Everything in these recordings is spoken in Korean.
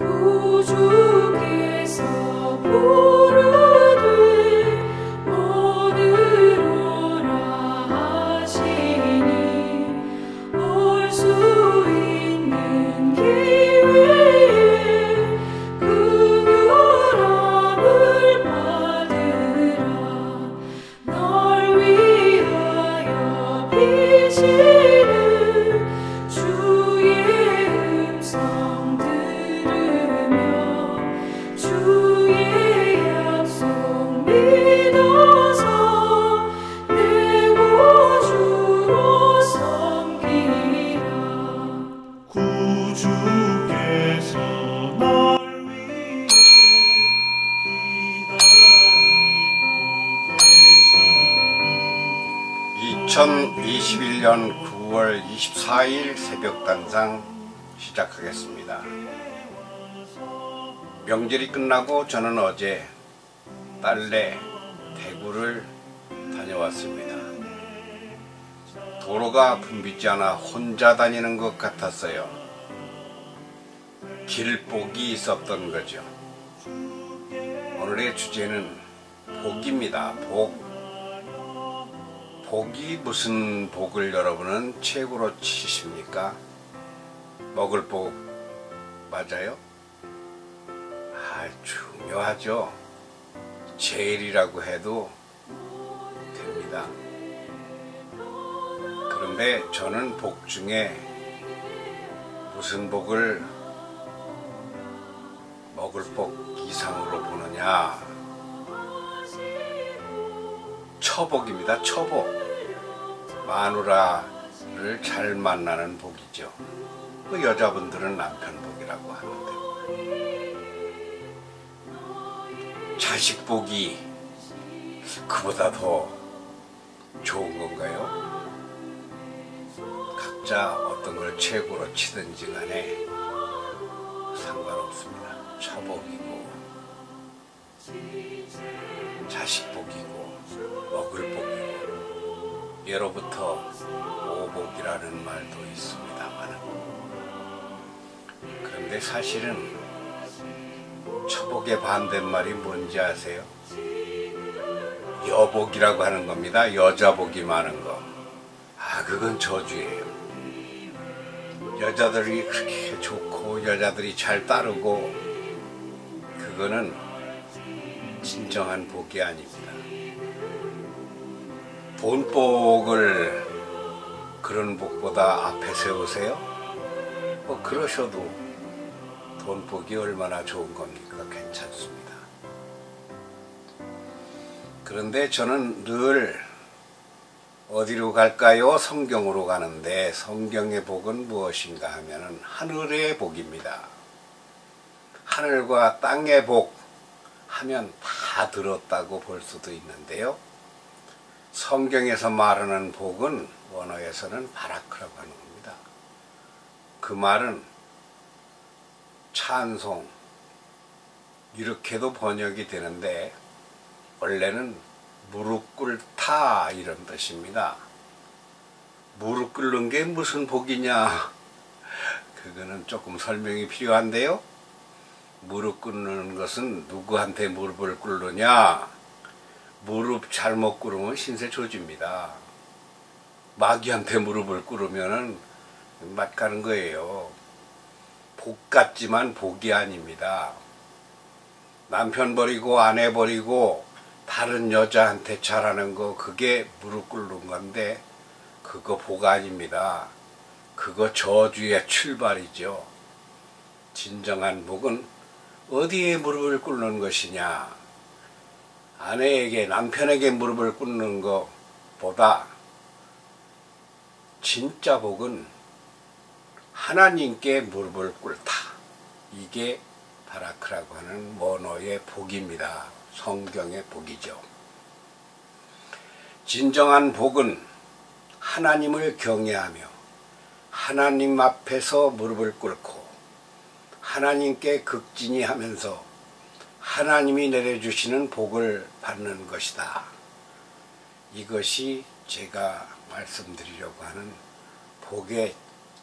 구주께서 부르되 오늘 오라 하시니 올 수 있는 기회에 긍휼함을 받으라. 널 위하여 비치는 주의 음성 들으며 주의 약속 믿어서 내 구주로 섬기라. 구주께서 날 위해 기다리고 계시니 2021년 9월 24일 새벽단상 시작하겠습니다. 명절이 끝나고 저는 어제 딸내 대구를 다녀왔습니다. 도로가 붐비지 않아 혼자 다니는 것 같았어요. 길복이 있었던 거죠. 오늘의 주제는 복입니다. 복. 복이 무슨 복을 여러분은 최고로 치십니까? 먹을 복 맞아요? 중요하죠. 제일이라고 해도 됩니다. 그런데 저는 복 중에 무슨 복을 먹을 복 이상으로 보느냐, 처복입니다. 처복. 마누라를 잘 만나는 복이죠. 여자분들은 남편 복이라고 하는데, 자식 복이 그보다 더 좋은 건가요? 각자 어떤 걸 최고로 치든지 간에 상관없습니다. 처복이고 자식 복이고 먹을 복이고, 예로부터 오복이라는 말도 있습니다만, 그런데 사실은 처복의 반대말이 뭔지 아세요? 여복이라고 하는 겁니다. 여자복이 많은 거. 그건 저주예요. 여자들이 그렇게 좋고 여자들이 잘 따르고, 그거는 진정한 복이 아닙니다. 돈복을 그런 복보다 앞에 세우세요? 그러셔도 돈복이 얼마나 좋은 겁니까? 괜찮습니다. 그런데 저는 늘 어디로 갈까요? 성경으로 가는데, 성경의 복은 무엇인가 하면은 하늘의 복입니다. 하늘과 땅의 복 하면 다 들었다고 볼 수도 있는데요. 성경에서 말하는 복은 원어에서는 바라크라고 하는 겁니다. 그 말은 찬송, 이렇게도 번역이 되는데 원래는 무릎 꿇다 이런 뜻입니다. 무릎 꿇는 게 무슨 복이냐? 그거는 조금 설명이 필요한데요. 무릎 꿇는 것은 누구한테 무릎을 꿇느냐? 무릎 잘못 꿇으면 신세 조집니다. 마귀한테 무릎을 꿇으면은 맛 가는 거예요. 복 같지만 복이 아닙니다. 남편 버리고 아내 버리고 다른 여자한테 잘하는 거, 그게 무릎 꿇는 건데 그거 복 아닙니다. 그거 저주의 출발이죠. 진정한 복은 어디에 무릎을 꿇는 것이냐? 아내에게, 남편에게 무릎을 꿇는 것보다 진짜 복은 하나님께 무릎을 꿇다. 이게 바라크라고 하는 원어의 복입니다. 성경의 복이죠. 진정한 복은 하나님을 경외하며 하나님 앞에서 무릎을 꿇고 하나님께 극진히하면서 하나님이 내려주시는 복을 받는 것이다. 이것이 제가 말씀드리려고 하는 복의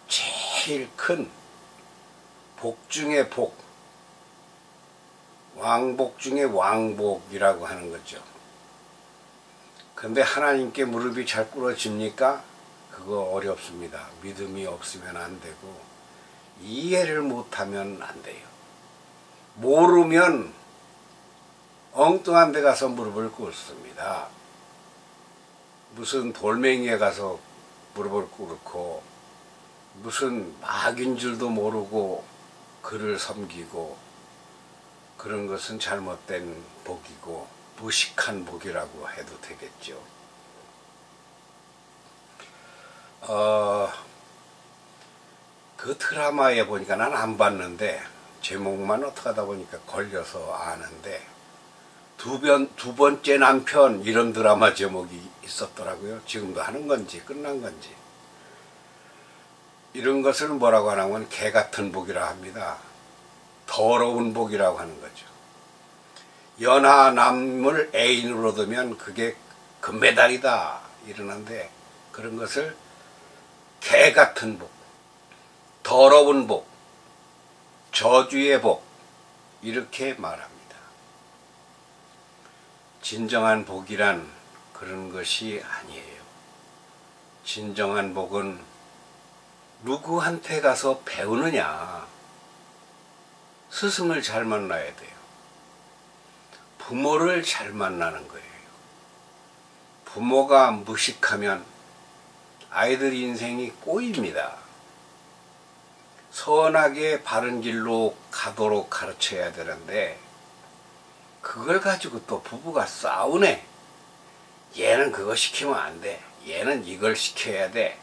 제일 큰 복 중의 복, 왕복 중에 왕복이라고 하는 거죠. 근데 하나님께 무릎이 잘 꿇어집니까? 그거 어렵습니다. 믿음이 없으면 안 되고 이해를 못하면 안 돼요. 모르면 엉뚱한 데 가서 무릎을 꿇습니다. 무슨 돌멩이에 가서 무릎을 꿇고 무슨 막인 줄도 모르고 그를 섬기고 그런 것은 잘못된 복이고 무식한 복이라고 해도 되겠죠. 그 드라마에 보니까 난 안 봤는데 제목만 어떻게 하다 보니까 걸려서 아는데 두 번째 남편 이런 드라마 제목이 있었더라고요. 지금도 하는 건지 끝난 건지. 이런 것을 뭐라고 하냐면 개 같은 복이라 합니다. 더러운 복이라고 하는 거죠. 연하남을 애인으로 두면 그게 금메달이다 이러는데 그런 것을 개 같은 복, 더러운 복, 저주의 복 이렇게 말합니다. 진정한 복이란 그런 것이 아니에요. 진정한 복은 누구한테 가서 배우느냐, 스승을 잘 만나야 돼요. 부모를 잘 만나는 거예요. 부모가 무식하면 아이들 인생이 꼬입니다. 선하게 바른 길로 가도록 가르쳐야 되는데 그걸 가지고 또 부부가 싸우네. 얘는 그거 시키면 안 돼. 얘는 이걸 시켜야 돼.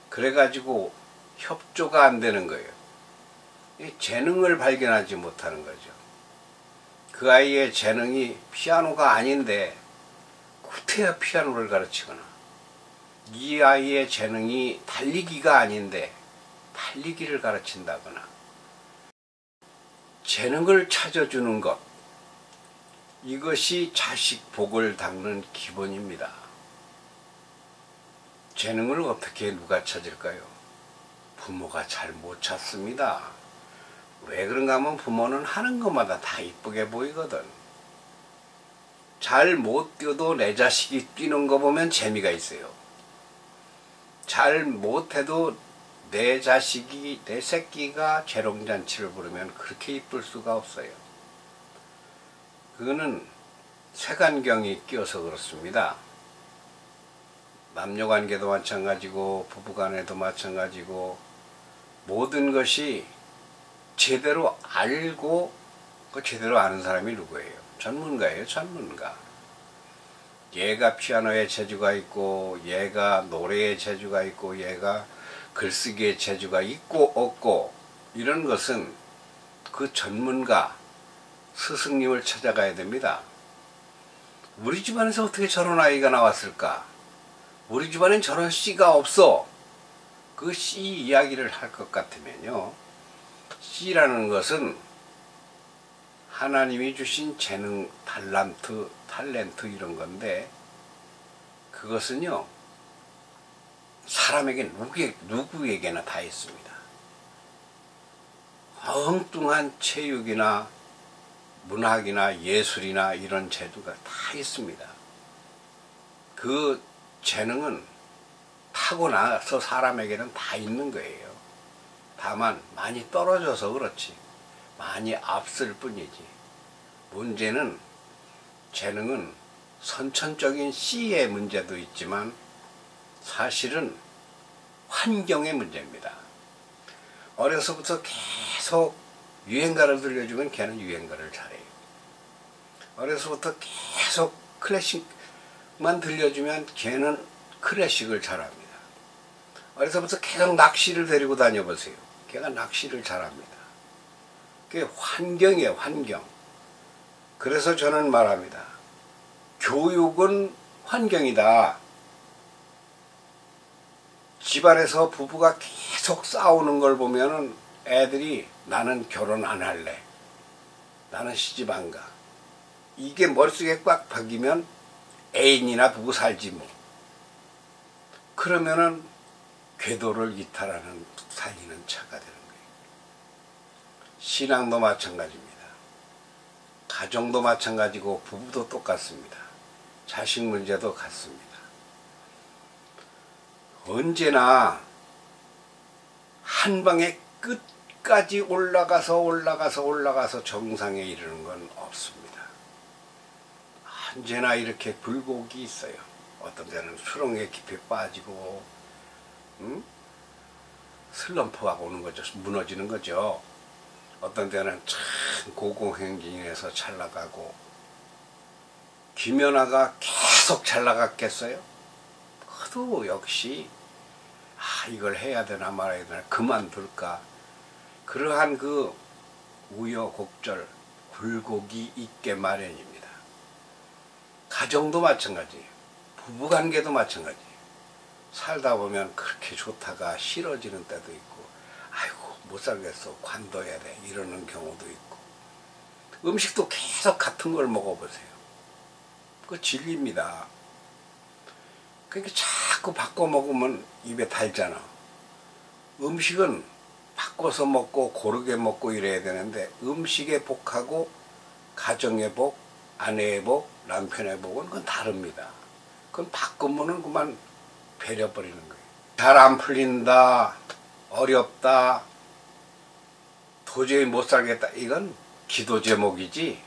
그래가지고 협조가 안 되는 거예요. 재능을 발견하지 못하는 거죠. 그 아이의 재능이 피아노가 아닌데 구태여 피아노를 가르치거나 이 아이의 재능이 달리기가 아닌데 달리기를 가르친다거나 재능을 찾아주는 것, 이것이 자식 복을 닦는 기본입니다. 재능을 어떻게 누가 찾을까요? 부모가 잘 못 찾습니다. 왜 그런가 하면 부모는 하는 것마다 다 이쁘게 보이거든. 잘 못 뛰어도 내 자식이 뛰는 거 보면 재미가 있어요. 잘 못해도 내 자식이, 내 새끼가 재롱잔치를 부르면 그렇게 이쁠 수가 없어요. 그거는 색안경이 끼어서 그렇습니다. 남녀관계도 마찬가지고 부부간에도 마찬가지고 모든 것이 제대로 알고 그 제대로 아는 사람이 누구예요? 전문가예요, 전문가. 얘가 피아노에 재주가 있고 얘가 노래에 재주가 있고 얘가 글쓰기에 재주가 있고 없고 이런 것은 그 전문가 스승님을 찾아가야 됩니다. 우리 집안에서 어떻게 저런 아이가 나왔을까? 우리 집안엔 저런 씨가 없어. 그 씨 이야기를 할 것 같으면요, 씨라는 것은 하나님이 주신 재능, 탤런트 이런 건데 그것은요 사람에게 누구에게나 다 있습니다. 엉뚱한 체육이나 문학이나 예술이나 이런 재주가 다 있습니다. 그 재능은 타고나서 사람에게는 다 있는 거예요. 다만 많이 떨어져서 그렇지 많이 앞설 뿐이지. 문제는 재능은 선천적인 씨의 문제도 있지만 사실은 환경의 문제입니다. 어려서부터 계속 유행가를 들려주면 걔는 유행가를 잘해요. 어려서부터 계속 클래식만 들려주면 걔는 클래식을 잘합니다. 어려서부터 계속 낚시를 데리고 다녀보세요. 걔가 낚시를 잘합니다. 그게 환경이에요, 환경. 그래서 저는 말합니다. 교육은 환경이다. 집안에서 부부가 계속 싸우는 걸 보면은 애들이 나는 결혼 안 할래. 나는 시집 안 가. 이게 머릿속에 꽉 박이면 애인이나 두고 살지 뭐. 그러면은 궤도를 이탈하는 살리는 차가 되는 거예요. 신앙도 마찬가지입니다. 가정도 마찬가지고 부부도 똑같습니다. 자식 문제도 같습니다. 언제나 한 방에 끝까지 올라가서 정상에 이르는 건 없습니다. 언제나 이렇게 굴곡이 있어요. 어떤 때는 수렁에 깊이 빠지고 슬럼프가 오는 거죠. 무너지는 거죠. 어떤 때는 참 고공행진에서 잘 나가고, 김연아가 계속 잘 나갔겠어요? 그래도 역시 이걸 해야 되나 말아야 되나, 그만둘까, 그러한 그 우여곡절 굴곡이 있게 마련입니다. 가정도 마찬가지예요. 부부관계도 마찬가지예요. 살다 보면 그렇게 좋다가 싫어지는 때도 있고, 아이고 못 살겠어, 관둬야 돼, 이러는 경우도 있고. 음식도 계속 같은 걸 먹어보세요. 그거 진리입니다. 그러니까 자꾸 바꿔 먹으면 입에 달잖아. 음식은 바꿔서 먹고 고르게 먹고 이래야 되는데, 음식의 복하고 가정의 복, 아내의 복, 남편의 복은 그건 다릅니다. 그건 바꾸면은 그만 배려버리는 거예요. 잘 안 풀린다, 어렵다, 도저히 못 살겠다, 이건 기도 제목이지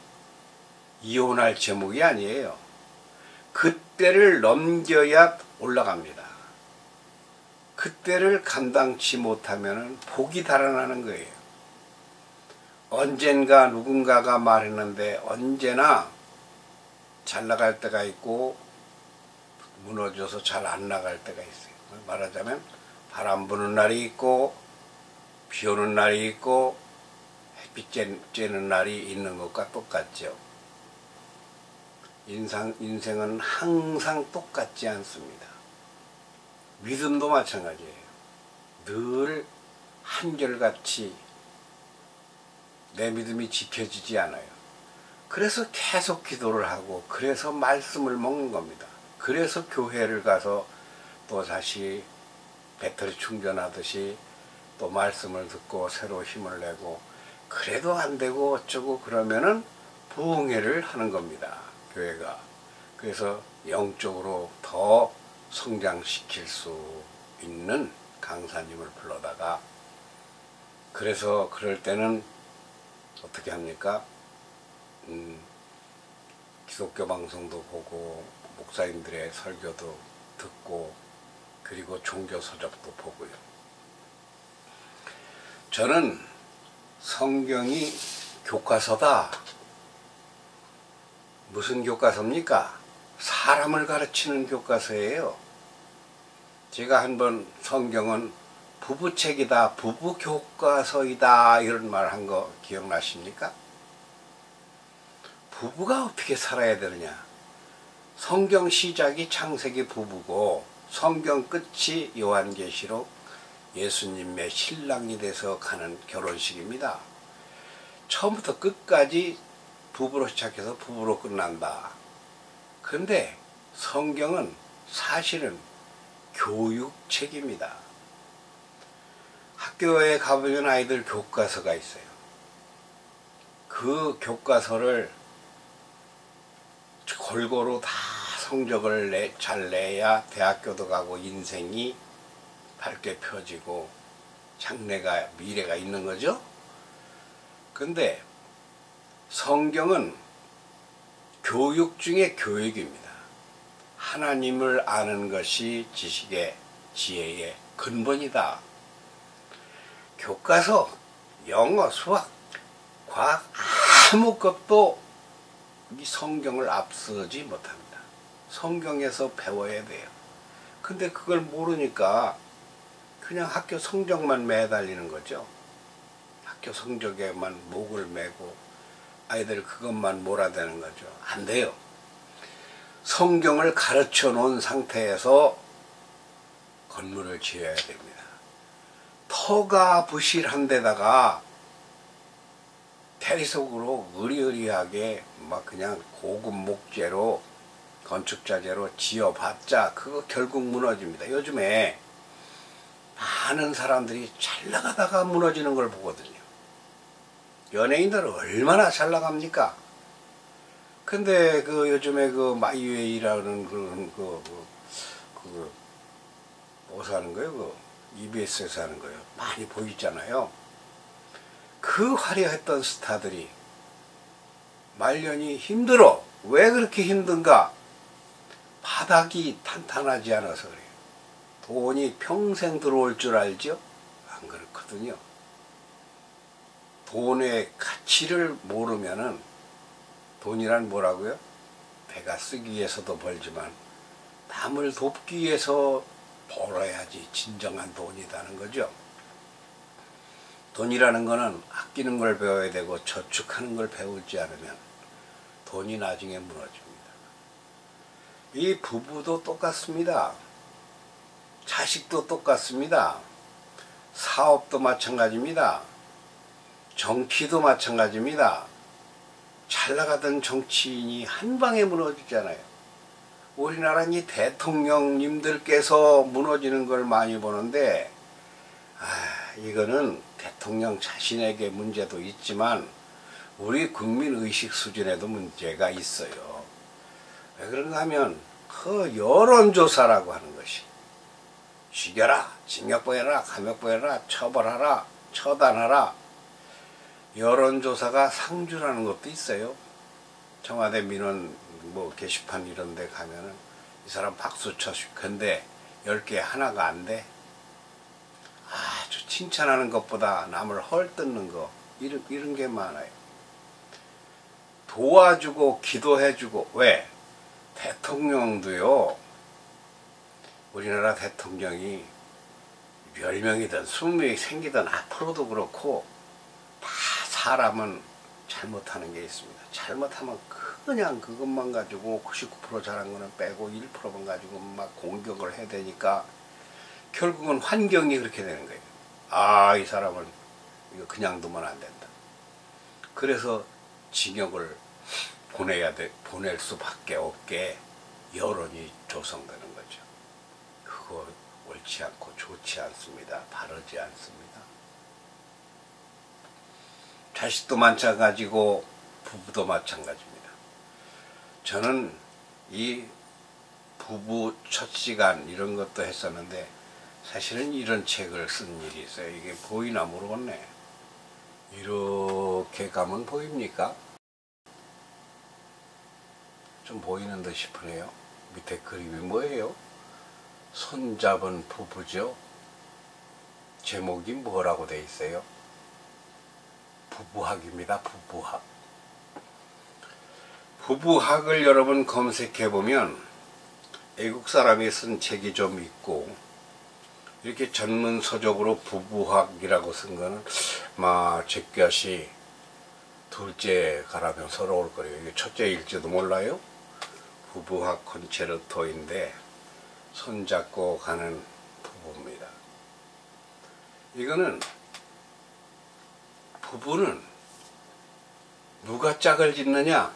이혼할 제목이 아니에요. 그때를 넘겨야 올라갑니다. 그때를 감당치 못하면 복이 달아나는 거예요. 언젠가 누군가가 말했는데, 언제나 잘 나갈 때가 있고 무너져서 잘 안 나갈 때가 있어요. 말하자면 바람 부는 날이 있고 비 오는 날이 있고 햇빛 쬐는 날이 있는 것과 똑같죠. 인생은 항상 똑같지 않습니다. 믿음도 마찬가지예요. 늘 한결같이 내 믿음이 지켜지지 않아요. 그래서 계속 기도를 하고, 그래서 말씀을 먹는 겁니다. 그래서 교회를 가서 또 다시 배터리 충전하듯이 또 말씀을 듣고 새로 힘을 내고, 그래도 안 되고 어쩌고 그러면은 부흥회를 하는 겁니다. 교회가. 그래서 영적으로 더 성장시킬 수 있는 강사님을 불러다가, 그래서 그럴 때는 어떻게 합니까? 기독교 방송도 보고 목사님들의 설교도 듣고, 그리고 종교 서적도 보고요. 저는 성경이 교과서다. 무슨 교과서입니까? 사람을 가르치는 교과서예요. 제가 한번 성경은 부부책이다, 부부교과서이다, 이런 말 한 거 기억나십니까? 부부가 어떻게 살아야 되느냐. 성경 시작이 창세기 부부고, 성경 끝이 요한계시록 예수님의 신랑이 돼서 가는 결혼식입니다. 처음부터 끝까지 부부로 시작해서 부부로 끝난다. 그런데 성경은 사실은 교육책입니다. 학교에 가보면 아이들 교과서가 있어요. 그 교과서를 골고루 다 성적을 잘 내야 대학교도 가고 인생이 밝게 펴지고 장래가, 미래가 있는 거죠. 근데 성경은 교육 중에 교육입니다. 하나님을 아는 것이 지식의, 지혜의 근본이다. 교과서, 영어, 수학, 과학 아무것도 이 성경을 앞서지 못합니다. 성경에서 배워야 돼요. 근데 그걸 모르니까 그냥 학교 성적만 매달리는 거죠. 학교 성적에만 목을 매고 아이들 그것만 몰아대는 거죠. 안 돼요. 성경을 가르쳐 놓은 상태에서 건물을 지어야 됩니다. 터가 부실한 데다가 대리석으로 의리의리하게 막 그냥 고급 목재로, 건축자재로 지어봤자 그거 결국 무너집니다. 요즘에 많은 사람들이 잘 나가다가 무너지는 걸 보거든요. 연예인들은 얼마나 잘 나갑니까? 근데 그 요즘에 그 마이웨이라는 어디서 하는 거예요? 그 EBS에서 하는 거예요. 많이 보이잖아요. 그 화려했던 스타들이 말년이 힘들어. 왜 그렇게 힘든가? 바닥이 탄탄하지 않아서 그래요. 돈이 평생 들어올 줄 알죠? 안 그렇거든요. 돈의 가치를 모르면은, 돈이란 뭐라고요? 배가 쓰기 위해서도 벌지만 남을 돕기 위해서 벌어야지 진정한 돈이라는 거죠. 돈이라는 거는 아끼는 걸 배워야 되고 저축하는 걸 배우지 않으면 돈이 나중에 무너집니다. 이 부부도 똑같습니다. 자식도 똑같습니다. 사업도 마찬가지입니다. 정치도 마찬가지입니다. 잘 나가던 정치인이 한 방에 무너지잖아요. 우리나라는 이 대통령님들께서 무너지는 걸 많이 보는데, 이거는 대통령 자신에게 문제도 있지만 우리 국민 의식 수준에도 문제가 있어요. 왜 그런가 하면 그 여론조사라고 하는 것이, 죽여라, 징역 보내라, 감옥 보내라, 처벌하라, 처단하라, 여론조사가 상주라는 것도 있어요. 청와대 민원 뭐 게시판 이런 데 가면은 이 사람 박수 쳐주. 근데 10개 하나가 안 돼. 아주 칭찬하는 것보다 남을 헐뜯는 거, 이런 게 많아요. 도와주고 기도해주고. 왜? 대통령도요, 우리나라 대통령이 10명이든 20명이 생기든 앞으로도 그렇고 다 사람은 잘못하는 게 있습니다. 잘못하면 그냥 그것만 가지고 99% 잘한 거는 빼고 1%만 가지고 막 공격을 해야 되니까 결국은 환경이 그렇게 되는 거예요. 이 사람을 이거 그냥 두면 안 된다. 그래서 징역을 보낼 수밖에 없게 여론이 조성되는 거죠. 그거 옳지 않고 좋지 않습니다. 바르지 않습니다. 자식도 마찬가지고 부부도 마찬가지입니다. 저는 이 부부 첫 시간 이런 것도 했었는데, 사실은 이런 책을 쓴 일이 있어요. 이게 보이나 모르겠네. 이렇게 가면 보입니까? 좀 보이는 듯 싶으네요. 밑에 그림이 뭐예요? 손잡은 부부죠. 제목이 뭐라고 돼 있어요? 부부학입니다. 부부학. 부부학을 여러분 검색해 보면 외국 사람이 쓴 책이 좀 있고, 이렇게 전문 서적으로 부부학이라고 쓴 거는 제 것이 둘째 가라면 서러울 거예요. 이게 첫째일지도 몰라요. 부부학 콘체르토인데 손잡고 가는 부부입니다. 이거는 부부는 누가 짝을 짓느냐?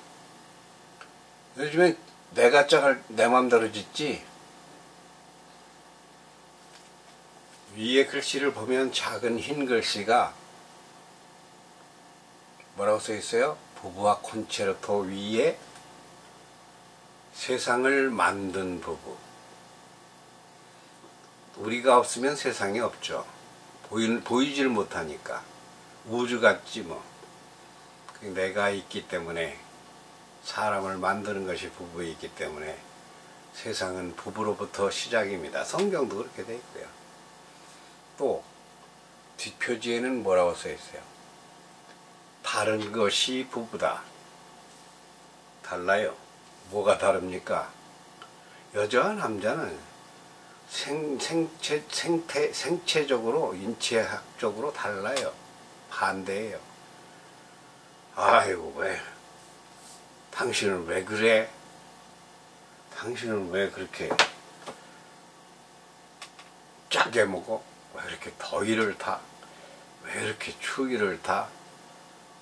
요즘에 내가 짝을 내 맘대로 짓지. 위에 글씨를 보면 작은 흰 글씨가 뭐라고 써 있어요? 부부학 콘체르토 위에 세상을 만든 부부. 우리가 없으면 세상이 없죠. 보이질 못하니까. 우주 같지 뭐. 내가 있기 때문에, 사람을 만드는 것이 부부에 있기 때문에 세상은 부부로부터 시작입니다. 성경도 그렇게 돼 있고요. 또 뒷표지에는 뭐라고 써 있어요? 다른 것이 부부다. 달라요. 뭐가 다릅니까? 여자와 남자는 생체적으로, 인체학적으로 달라요. 반대예요. 아이고, 왜? 당신은 왜 그래? 당신은 왜 그렇게 짜게 먹어? 왜 이렇게 더위를 타? 왜 이렇게 추위를 타?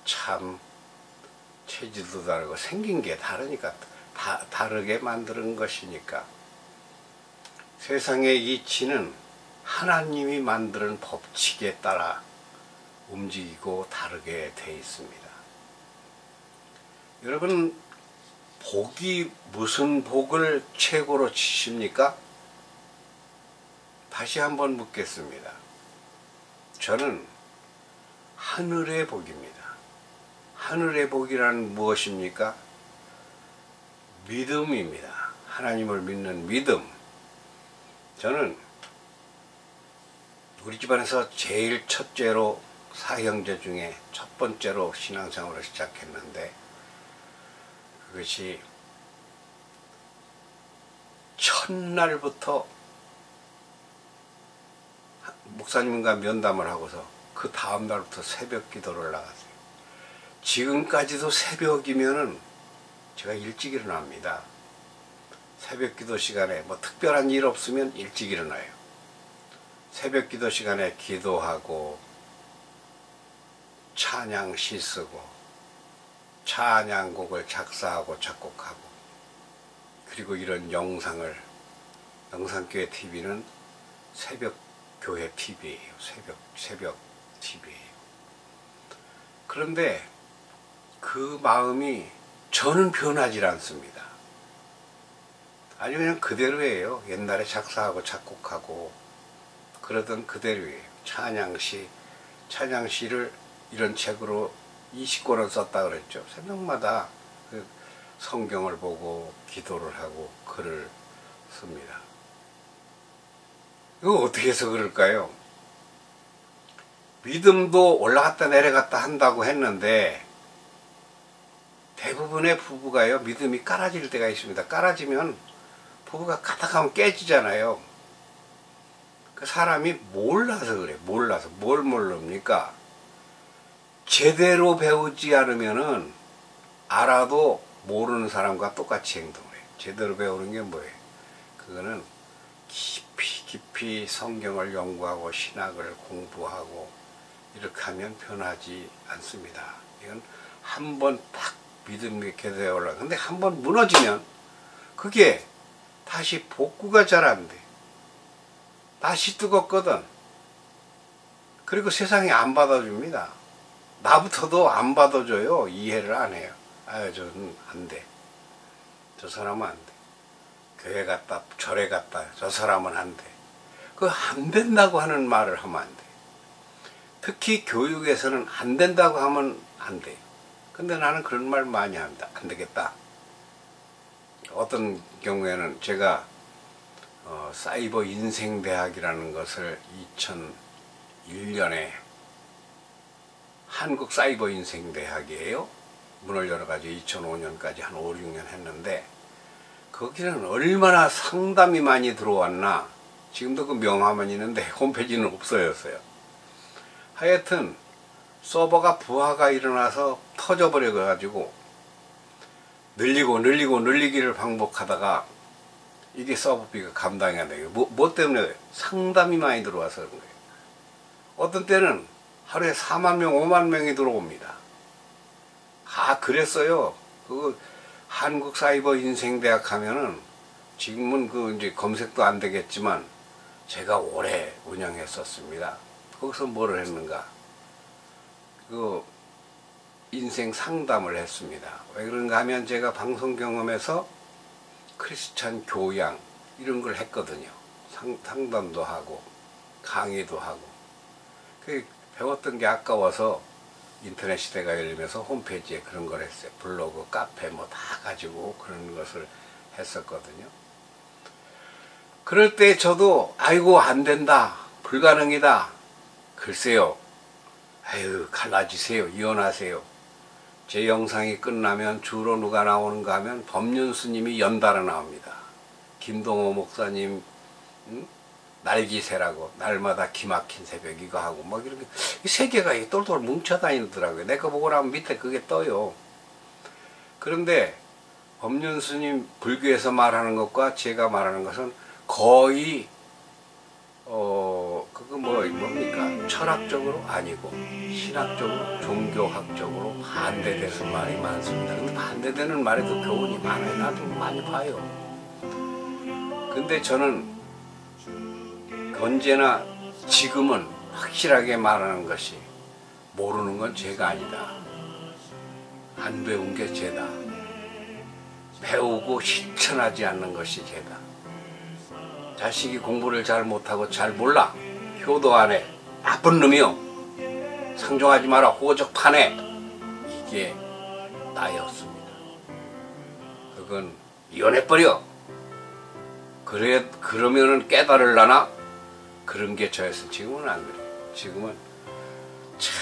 참, 체질도 다르고 생긴 게 다르니까, 다르게 만드는 것이니까. 세상의 이치는 하나님이 만드는 법칙에 따라 움직이고 다르게 돼 있습니다. 여러분, 복이 무슨 복을 최고로 치십니까? 다시 한번 묻겠습니다. 저는 하늘의 복입니다. 하늘의 복이란 무엇입니까? 믿음입니다. 하나님을 믿는 믿음. 저는 우리 집안에서 제일 첫째로 사형제 중에 첫 번째로 신앙생활을 시작했는데 그것이 첫날부터 목사님과 면담을 하고서 그 다음 날부터 새벽 기도를 나갔어요. 지금까지도 새벽이면은 제가 일찍 일어납니다. 새벽 기도 시간에 뭐 특별한 일 없으면 일찍 일어나요. 새벽 기도 시간에 기도하고 찬양시 쓰고 찬양곡을 작사하고 작곡하고 그리고 이런 영상교회 TV는 새벽 교회 TV예요. 새벽 TV예요. 그런데 그 마음이 저는 변하지 않습니다. 아니 그냥 그대로예요. 옛날에 작사하고 작곡하고 그러던 그대로예요. 찬양시를 이런 책으로 20권을 썼다 그랬죠. 새벽마다 그 성경을 보고 기도를 하고 글을 씁니다. 이거 어떻게 해서 그럴까요? 믿음도 올라갔다 내려갔다 한다고 했는데 대부분의 부부가요, 믿음이 깔아질 때가 있습니다. 깔아지면 부부가 가닥하면 깨지잖아요. 그 사람이 몰라서 그래. 몰라서. 뭘 모릅니까? 제대로 배우지 않으면은 알아도 모르는 사람과 똑같이 행동을 해요. 제대로 배우는 게 뭐예요? 그거는 깊이 성경을 연구하고 신학을 공부하고 이렇게 하면 변하지 않습니다. 이건 한번 딱 믿음이 계속해 올라가. 근데 한번 무너지면 그게 다시 복구가 잘 안 돼. 다시 뜨겁거든. 그리고 세상이 안 받아줍니다. 나부터도 안 받아줘요. 이해를 안 해요. 아유, 저는 안 돼. 저 사람은 안 돼. 교회 갔다, 절에 갔다, 저 사람은 안 돼. 그 안 된다고 하는 말을 하면 안 돼. 특히 교육에서는 안 된다고 하면 안 돼. 근데 나는 그런 말 많이 합니다. 안 되겠다. 어떤 경우에는 제가 사이버 인생대학이라는 것을 2001년에 한국 사이버 인생대학이에요. 문을 열어가지고 2005년까지 한 5, 6년 했는데 거기는 얼마나 상담이 많이 들어왔나. 지금도 그 명함은 있는데 홈페이지는 없어졌어요. 하여튼 서버가 부하가 일어나서 터져버려가지고 늘리기를 반복하다가 이게 서버비가 감당이 안 돼요. 뭐 때문에? 상담이 많이 들어와서 그런 거예요. 어떤 때는 하루에 4만 명, 5만 명이 들어옵니다. 그랬어요. 그 한국 사이버 인생대학 하면은 지금은 그 이제 검색도 안 되겠지만 제가 오래 운영했었습니다. 거기서 뭐를 했는가? 그 인생 상담을 했습니다. 왜 그런가 하면 제가 방송 경험에서 크리스찬 교양 이런 걸 했거든요. 상담도 하고 강의도 하고 그 배웠던 게 아까워서 인터넷 시대가 열리면서 홈페이지에 그런 걸 했어요. 블로그, 카페 뭐 다 가지고 그런 것을 했었거든요. 그럴 때 저도 아이고 안 된다, 불가능이다. 글쎄요. 아유 갈라지세요. 이혼하세요. 제 영상이 끝나면 주로 누가 나오는가 하면 법륜 스님이 연달아 나옵니다. 김동호 목사님 날기새라고 날마다 기막힌 새벽 이거 하고 막 이렇게 세 개가 똘똘 뭉쳐 다니더라고요. 내거 보고 나면 밑에 그게 떠요. 그런데 법륜 스님 불교에서 말하는 것과 제가 말하는 것은 거의 그거 뭡니까? 철학적으로 아니고 신학적으로 종교학적으로 반대되는 말이 많습니다. 근데 반대되는 말에도 교훈이 많아요. 나도 많이 봐요. 근데 저는 언제나 지금은 확실하게 말하는 것이 모르는 건 죄가 아니다. 안 배운 게 죄다. 배우고 실천하지 않는 것이 죄다. 자식이 공부를 잘 못하고 잘 몰라. 효도 안 해. 나쁜 놈이요. 상종하지 마라. 호적파네. 이게 나였습니다. 그건 이혼해버려. 그러면은 깨달으려나? 그런 게 저였어. 지금은 안 그래. 지금은 참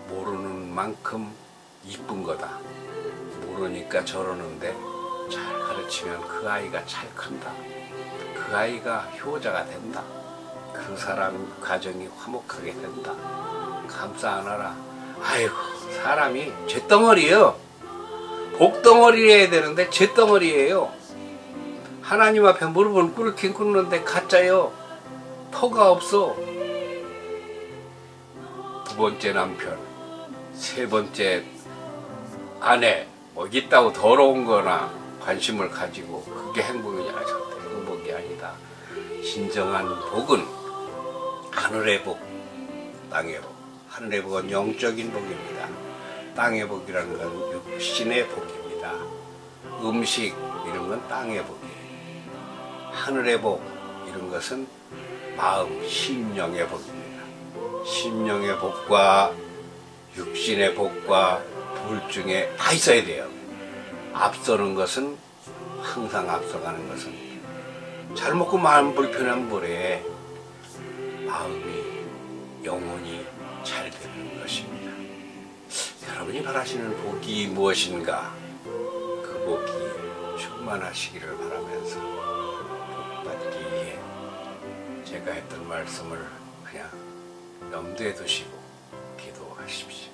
모르는 만큼 이쁜 거다. 모르니까 저러는데 잘 가르치면 그 아이가 잘 큰다. 그 아이가 효자가 된다. 그 사람 가정이 화목하게 된다. 감사 안 하라. 아이고, 사람이 쇳덩어리예요. 복덩어리여야 되는데 쇳덩어리예요. 하나님 앞에 무릎은 꿇긴 꿇는데 가짜요. 터가 없어. 두 번째 남편, 세 번째 아내 뭐 있다고 더러운 거나 관심을 가지고 그게 행복이냐? 절대 행복이 아니다. 진정한 복은 하늘의 복, 땅의 복. 하늘의 복은 영적인 복입니다. 땅의 복이라는 건 육신의 복입니다. 음식 이런 건 땅의 복이에요. 하늘의 복 이런 것은 마음, 심령의 복입니다. 심령의 복과 육신의 복과 둘 중에 다 있어야 돼요. 앞서는 것은, 항상 앞서가는 것은 잘 먹고 마음 불편하면 뭐래. 마음이 영혼이 잘 되는 것입니다. 여러분이 바라시는 복이 무엇인가? 그 복이 충만하시기를 바라면서 복받기 위해 제가 했던 말씀을 그냥 염두에 두시고 기도하십시오.